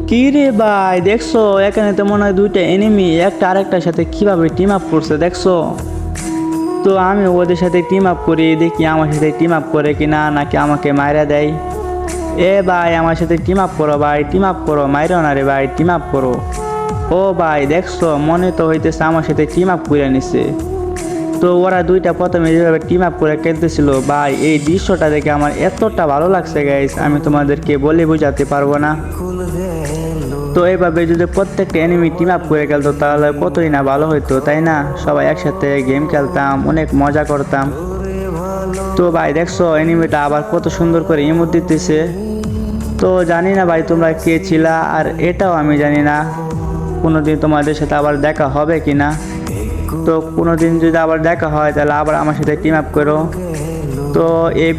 কি রে ভাই, দেখছো এখানে তো মনে হয় দুইটা এনিমি একটা আরেকটার সাথে কিভাবে টিম আপ করছে, দেখছো? তো আমি ওদের সাথে টিম আপ করি, দেখি আমার সাথে টিম আপ করে কিনা, নাকি আমাকে মাইরা দেয়। এ ভাই, আমার সাথে টিম আপ করো ভাই, টিম আপ করো, মাইরো না রে ভাই, টিম আপ করো। ও ভাই দেখছো, মনে তো হইতেছে আমার সাথে টিম আপ করে নিছে। তো ওরা দুইটা প্রথমে যেভাবে টিম আপ করে খেলতেছিল ভাই, এই দৃশ্যটা দেখে আমার এতটা ভালো লাগছে গাইস, আমি তোমাদেরকে বলে বোঝাতে পারবো না। তো এইভাবে যদি প্রত্যেকটা এনিমি টিম আপ করে খেলতো তাহলে কতই না ভালো হইতো, তাই না? সবাই একসাথে গেম খেলতাম, অনেক মজা করতাম। তো ভাই দেখছো এনিমিটা আবার কত সুন্দর করে ইমোট দিতেছে। তো জানি না ভাই তোমরা কে ছিলা, আর এটাও আমি জানি না কোনোদিন তোমাদের সাথে আবার দেখা হবে কিনা। তো কোনোদিন যদি আবার দেখা হয় তাহলে আবার আমার সাথে টিম আপ করো। তো এই